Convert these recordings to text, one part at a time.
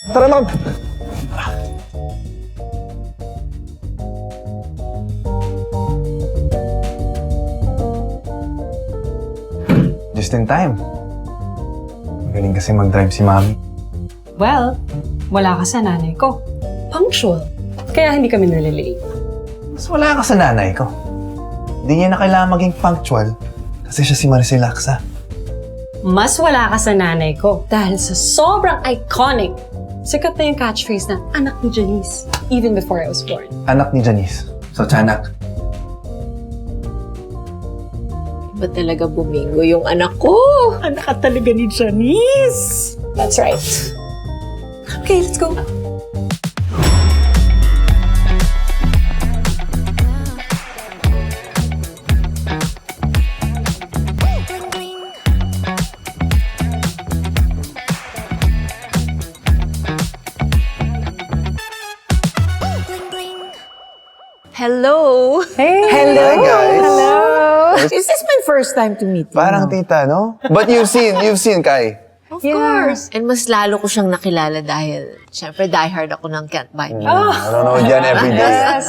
Tara na! Just in time. Magaling kasi mag-drive si Mami. Well, wala ka sa nanay ko. Punctual. Kaya hindi kami nalilate. Mas wala ka sa nanay ko. Hindi niya na kailangan maging punctual kasi siya si Maricel Laksa. Mas wala ka sa nanay ko dahil sa sobrang iconic. Sikat na yung catchphrase na anak ni Janice, even before I was born. Anak ni Janice. So, tiyanak. Ba talaga bumingo yung anak ko? Anak ka talaga ni Janice. That's right. Okay, let's go. Hello! Hey! Hello! Hi, guys. Hello! Is this my first time to meet you? Parang tita, no? But you've seen Kai. Of course! And mas lalo ko siyang nakilala dahil, syempre, diehard ako ng Can't Buy Me. Nanonood yan every day.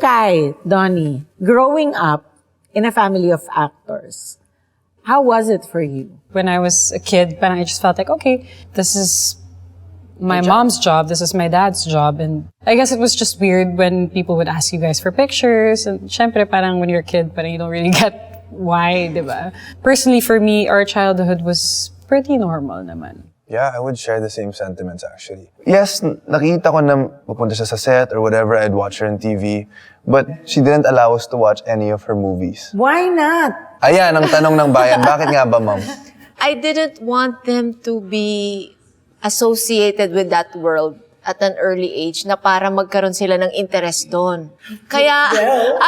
Kai, Donnie, growing up in a family of actors, how was it for you? When I was a kid, parang I just felt like, okay, this is my mom's job, this is my dad's job. And I guess it was just weird when people would ask you guys for pictures. And syempre, parang when you're a kid, parang you don't really get why, di ba? Personally, for me, our childhood was pretty normal naman. Yeah, I would share the same sentiments actually. Yes, nakita ko na pupunta siya sa set or whatever, I'd watch her on TV. But she didn't allow us to watch any of her movies. Why not? Ayan, ang tanong ng bayan, bakit nga ba, ma'am? I didn't want them to be associated with that world at an early age na para magkaroon sila ng interest doon. Kaya,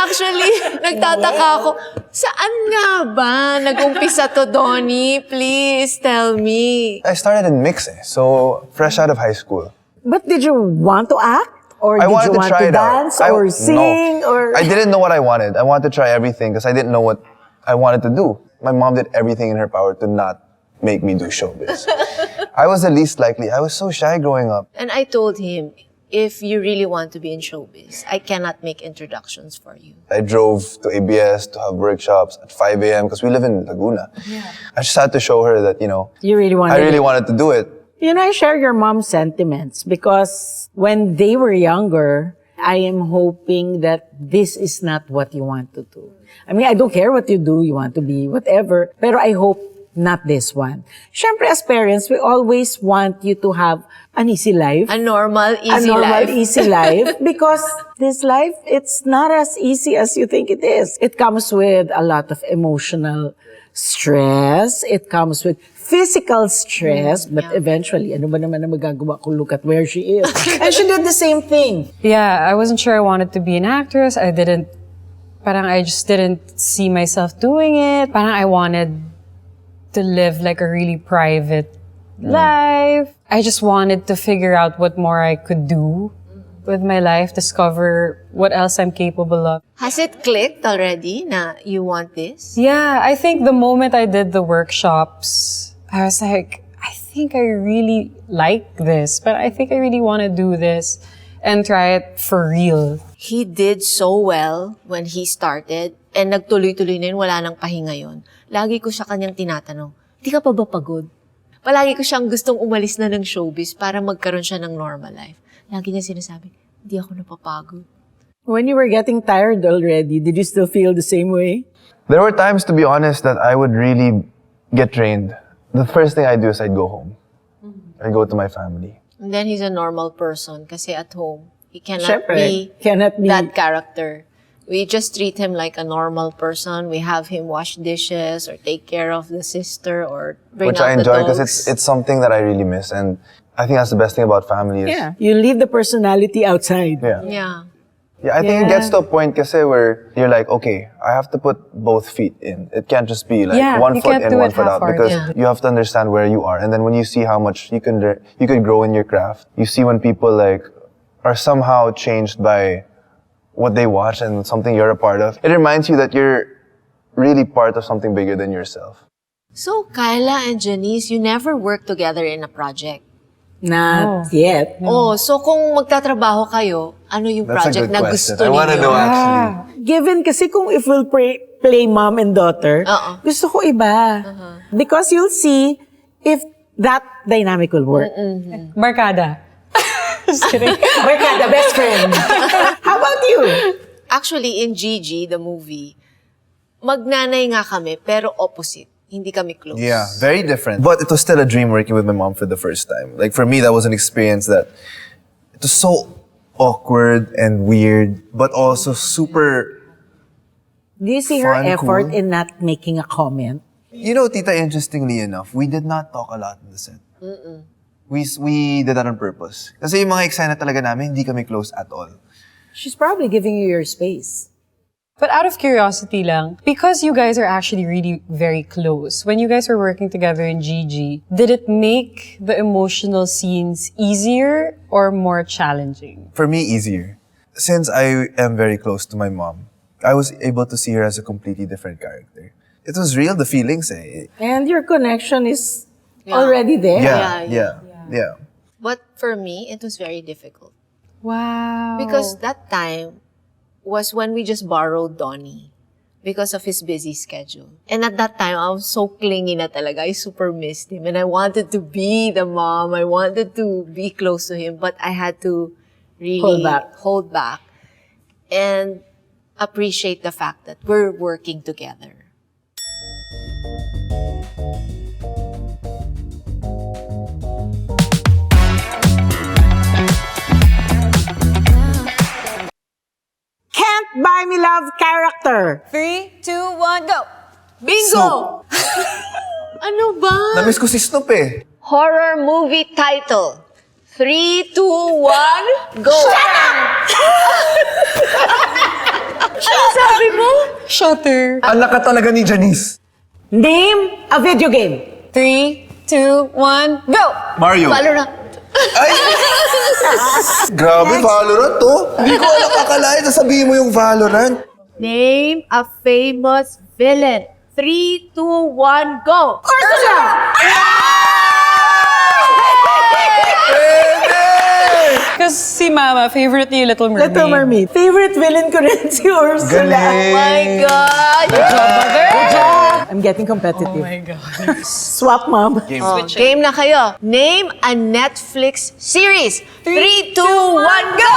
actually, nagtataka ako, saan nga ba nag-umpisa to, Donnie? Please tell me. I started in mix so fresh out of high school. But did you want to act? Or I did wanted you want try to it out. dance or sing? No. Or I didn't know what I wanted. I wanted to try everything because I didn't know what I wanted to do. My mom did everything in her power to not make me do showbiz. I was the least likely. I was so shy growing up. And I told him, if you really want to be in showbiz, I cannot make introductions for you. I drove to ABS to have workshops at 5 a.m. because we live in Laguna. Yeah. I just had to show her that, you really wanted I really it? wanted to do it. You know, I share your mom's sentiments because when they were younger, I am hoping that this is not what you want to do. I mean, I don't care what you do, you want to be whatever, pero I hope not this one. Siyempre, as parents, we always want you to have an easy life. A normal, easy a normal, life. easy life. Because this life, it's not as easy as you think it is. It comes with a lot of emotional stress. It comes with physical stress. But eventually, ano ba naman ang magagawa ko? Look at where she is. And she did the same thing. Yeah, I wasn't sure I wanted to be an actress. I just didn't see myself doing it. Parang I wanted to live like a really private life. I just wanted to figure out what more I could do with my life, discover what else I'm capable of. Has it clicked already na you want this? Yeah, I think the moment I did the workshops, I was like, I think I really like this, but I think I really want to do this and try it for real. He did so well when he started and nagtuloy-tuloy na yun, wala nang pahinga yun. Lagi ko siya kanyang tinatanong, di ka pa ba pagod? Palagi ko siyang gustong umalis na ng showbiz para magkaroon siya ng normal life. Lagi niya sinasabi, hindi ako napapagod. When you were getting tired already, did you still feel the same way? There were times, to be honest, that I would really get drained. The first thing I'd do is I'd go home. I'd go to my family. And then he's a normal person kasi at home, he cannot Syempre, be cannot be that character. We just treat him like a normal person. We have him wash dishes or take care of the sister or bring Which out I the enjoy dogs. because it's something that I really miss. And I think that's the best thing about family is... Yeah, you leave the personality outside. Yeah. Yeah. Yeah, I think it gets to a point kasi where you're like, okay, I have to put both feet in. It can't just be like Yeah, one you foot can't in, do one it foot out. half-hearted. Because Yeah. you have to understand where you are. And then when you see how much you could grow in your craft, you see when people like are somehow changed by what they watch and something you're a part of. It reminds you that you're really part of something bigger than yourself. So, Kyla and Janice, you never worked together in a project. Not yet. Oh, so kung magtatrabaho kayo, ano yung That's a project good na question. gusto I want to ninyo? know actually. Given kasi kung if we'll play mom and daughter, gusto ko iba. Because you'll see if that dynamic will work. Barkada. Just kidding. Barkada, best friend. How about you? Actually, in Gigi, the movie, magnanay nga kami, pero opposite. Hindi kami close. Yeah, very different. But it was still a dream working with my mom for the first time. Like for me, that was an experience that it was so awkward and weird, but also super. Do you see her Fun, effort cool. in not making a comment? You know, Tita, interestingly enough, we did not talk a lot in the set. We did that on purpose. Kasi yung mga eksena talaga namin, hindi kami close at all. She's probably giving you your space. But out of curiosity lang, because you guys are actually really very close, when you guys were working together in Gigi, did it make the emotional scenes easier or more challenging? For me, easier. Since I am very close to my mom, I was able to see her as a completely different character. It was real, the feelings eh. And your connection is already there. Yeah. But for me, it was very difficult. Wow. Because that time was when we just borrowed Donnie because of his busy schedule. And at that time, I was so clingy na talaga. I super missed him. And I wanted to be the mom. I wanted to be close to him. But I had to really hold back and appreciate the fact that we're working together. Can't buy me love character. 3, 2, 1, go! Bingo! Ano ba? Namiss ko si Snoop eh. Horror movie title. 3, 2, 1, go! Ano sabi mo? Shutter. Anak ka talaga ni Janice. Name a video game. 3, 2, 1, go! Mario. Valorant. Ay! Grabe, Valorant to. Hindi ko alam akalain na sabihin mo yung Valorant. Name a famous villain. 3, 2, 1, go! Ursula! Because si Mama, favorite niya yung Little Mermaid. Little Mermaid. Favorite villain ko rin si Ursula. Galing. Oh my God! Good job, mother! I'm getting competitive. Oh my God. Swap mom. Game na kayo. Name a Netflix series. 3, 2, 1, go!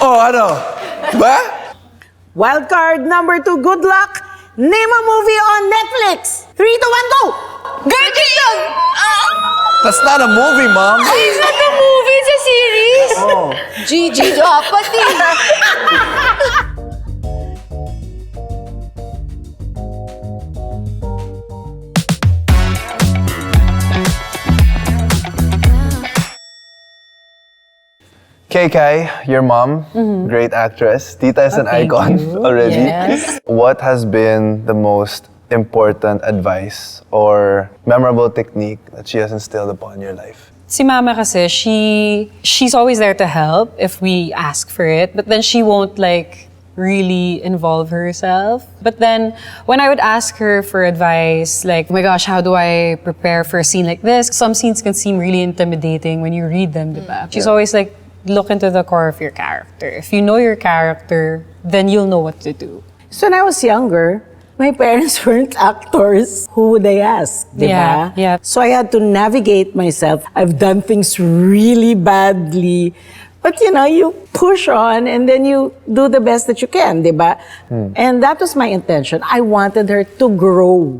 Oh, ano? Ba? Wildcard number 2, good luck. Name a movie on Netflix. 3, 2, 1, go! Girl Kingdom! That's not a movie, Mom. It's not a movie, it's a series. Oh. Gigi dapat eh. Kay Kai, your mom, great actress. Tita is an thank icon you. already. Yes. What has been the most important advice or memorable technique that she has instilled upon your life? Si Mama kasi, she's always there to help if we ask for it, but then she won't like really involve herself. But then when I would ask her for advice, like, oh my gosh, how do I prepare for a scene like this? Some scenes can seem really intimidating when you read them, diba? She's always like, look into the core of your character. If you know your character, then you'll know what to do. So when I was younger, my parents weren't actors. Who would I ask? Diba? Yeah. So I had to navigate myself. I've done things really badly. But you know, you push on and then you do the best that you can, diba? And that was my intention. I wanted her to grow,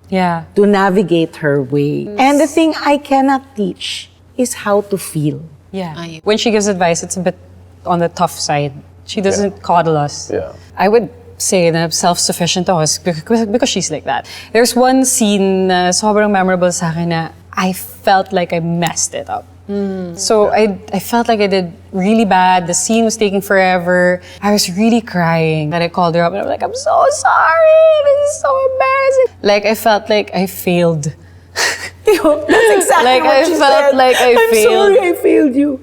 Yeah. to navigate her way. And the thing I cannot teach is how to feel. Yeah. When she gives advice, it's a bit on the tough side. She doesn't coddle us. Yeah. I would say na self-sufficient ako because she's like that. There's one scene na sobrang memorable sa akin na I felt like I messed it up. So I felt like I did really bad. The scene was taking forever. I was really crying. And I called her up and I'm like, I'm so sorry. This is so embarrassing. Like I felt like I failed. That's exactly Like, what I she felt said. like I I'm failed. sorry I failed you.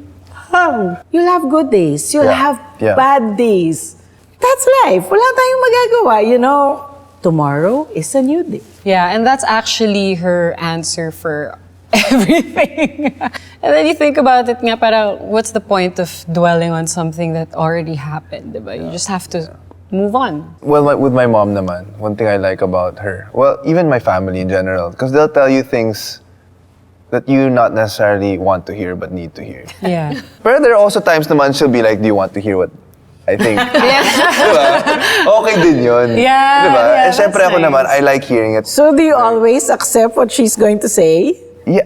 How? You'll have good days. You'll Yeah. have Yeah. bad days. That's life. Wala tayong magagawa, you know. tomorrow is a new day. Yeah, and that's actually her answer for everything. And then you think about it nga, parang, what's the point of dwelling on something that already happened, diba? You just have to move on. Well, with my mom naman, one thing I like about her, well, even my family in general, because they'll tell you things that you not necessarily want to hear but need to hear. Yeah. But there are also times naman she'll be like, do you want to hear what I think? Diba? Okay din yun. Yeah, Diba? yeah, Eh, syempre that's ako naman, nice. I like hearing it. So do you always accept what she's going to say? Yeah,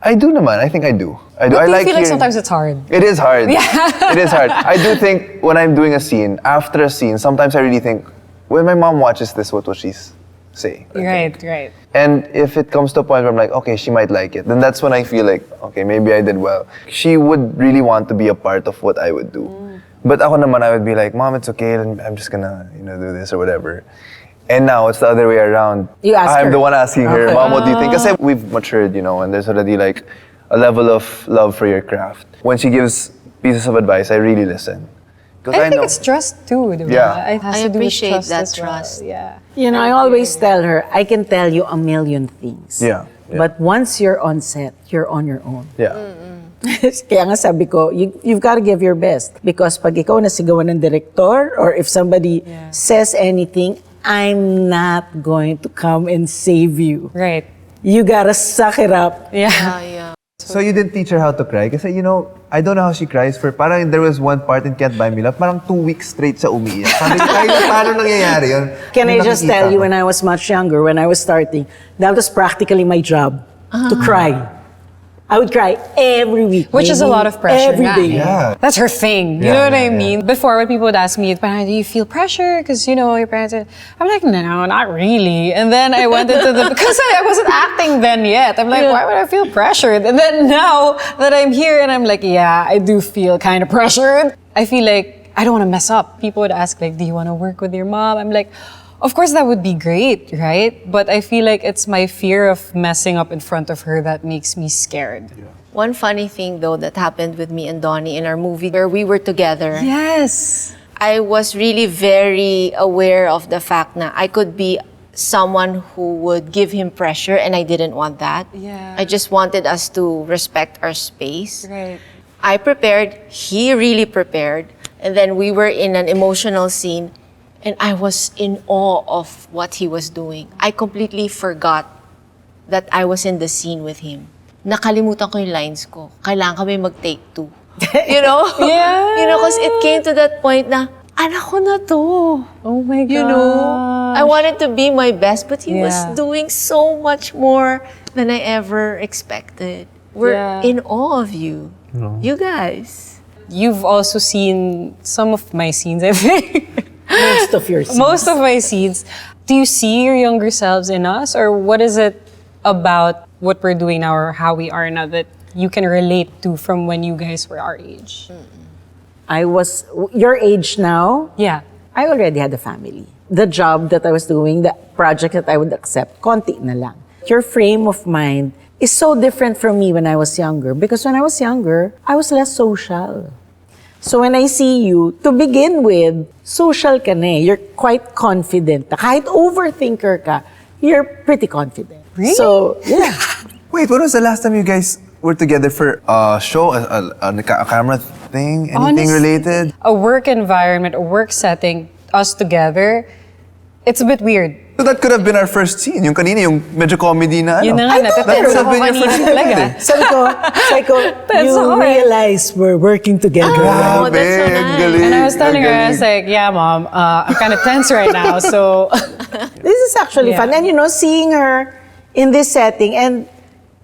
I do naman. I think I do. I do. But I do you like feel like hearing. sometimes it's hard? It is hard. It is hard. I do think when I'm doing a scene, after a scene, sometimes I really think, when my mom watches this, what will she say? Right. And if it comes to a point where I'm like, okay, she might like it, then that's when I feel like, okay, maybe I did well. She would really want to be a part of what I would do. But ako naman, I would be like, Mom, it's okay. I'm just gonna, do this or whatever. And now it's the other way around. You ask I'm her. the one asking her, Okay. Mom, what do you think? Kasi we've matured, and there's already like a level of love for your craft. When she gives pieces of advice, I really listen. Because I think it's trust too, diba? Yeah. It has I to do with appreciate trust that as well. trust. Yeah. I always tell her, I can tell you a million things. Yeah. But once you're on set, you're on your own. Yeah. Kaya nga sabi ko, you've got to give your best. Because pag ikaw nasigawan ng director, or if somebody says anything, I'm not going to come and save you. Right. You gotta suck it up. Yeah. So you didn't teach her how to cry? Kasi I don't know how she cries for, parang there was one part in Can't Buy Me Love, parang 2 weeks straight sa umiiyak. Sabi ko, paano nangyayari yun? Can I Hindi just nakikita tell you, ko. when I was much younger, when I was starting, that was practically my job, to cry. I would cry every week. Which is a maybe lot of pressure. Every nga. day. Yeah. That's her thing. You Yeah, know what I yeah, mean? Before, when people would ask me, "Parang, do you feel pressure? Because, your parents are... I'm like, no, not really. And then I went into because I wasn't acting then yet. I'm like, why would I feel pressured? And then now that I'm here and I'm like, yeah, I do feel kind of pressured. I feel like I don't want to mess up. People would ask, like, do you want to work with your mom? I'm like, of course, that would be great, right? But I feel like it's my fear of messing up in front of her that makes me scared. One funny thing, though, that happened with me and Donnie in our movie where we were together, Yes. I was really very aware of the fact that I could be someone who would give him pressure, and I didn't want that. Yeah. I just wanted us to respect our space. Right. I prepared, he really prepared, and then we were in an emotional scene, and I was in awe of what he was doing. I completely forgot that I was in the scene with him. Nakalimutan ko yung lines ko. Kailangan kami mag-take 2. Yeah. Because it came to that point na, anak ko na to. Oh my God. I wanted to be my best, but he was Yeah. doing so much more than I ever expected. We're Yeah. in awe of you. You guys. You've also seen some of my scenes, I think. Most of your scenes. Most of my scenes. Do you see your younger selves in us? Or what is it about what we're doing now or how we are now that you can relate to from when you guys were our age? I was your age now. Yeah. I already had a family. The job that I was doing, the project that I would accept, konti na lang. Your frame of mind is so different from me when I was younger. Because when I was younger, I was less social. So when I see you, to begin with, social ka na eh. You're quite confident. Kahit overthinker ka, you're pretty confident. Really? So, yeah. Wait, when was the last time you guys were together for a show, a camera thing, anything related? A work environment, a work setting, us together, it's a bit weird. So that could have been our first scene. Yung kanina, yung medyo comedy na Yun na nga, I thought natetense that ako would have been your kanina first talaga. scene. Sabi ko, That's you hard. realize we're working together. Oh, Grabe, that's so ang nice. galing, And I was telling her, ang I was galing. like, yeah, Mom, I'm kind of tense right now, so... This is actually Yeah. fun. And seeing her in this setting and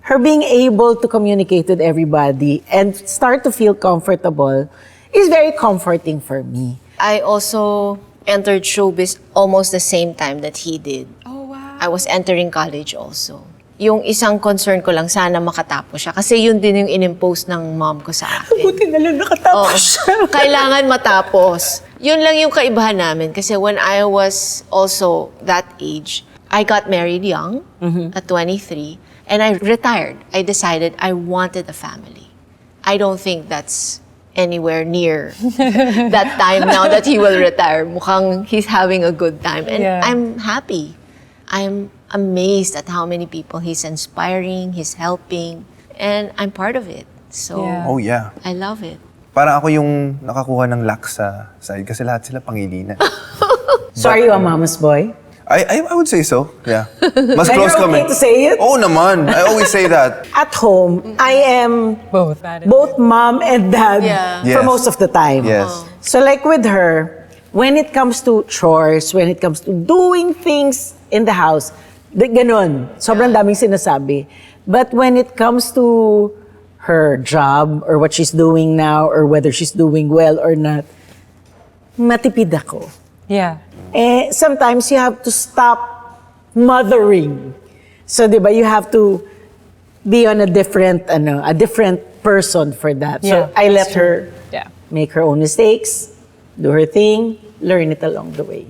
her being able to communicate with everybody and start to feel comfortable is very comforting for me. I also entered showbiz almost the same time that he did. Oh, wow. I was entering college also. Yung isang concern ko lang, sana makatapos siya. Kasi yun din yung inimpose ng mom ko sa akin. Buti na lang nakatapos siya. Kailangan matapos. Yun lang yung kaibahan namin. Kasi when I was also that age, I got married young, at 23, and I retired. I decided I wanted a family. I don't think that's anywhere near that time now that he will retire. Mukhang he's having a good time. And Yeah. I'm happy. I'm amazed at how many people he's inspiring, he's helping, and I'm part of it. So, Yeah. Oh yeah. I love it. Parang ako yung nakakuha ng laksa side kasi lahat sila pangilinan. So are you a mama's boy? I would say so. Yeah. Mas Are you close okay kami. to say it? Oo naman. I always say that. At home, I am Both. both mom and dad Yeah. for Yes. most of the time. Yes. So like with her, when it comes to chores, when it comes to doing things in the house, ganun, sobrang daming sinasabi. But when it comes to her job or what she's doing now or whether she's doing well or not, matipid ako. Yeah. Eh, sometimes you have to stop mothering. So, di ba, you have to be on a different person for that. Yeah, So, I let her Yeah. make her own mistakes, do her thing, learn it along the way.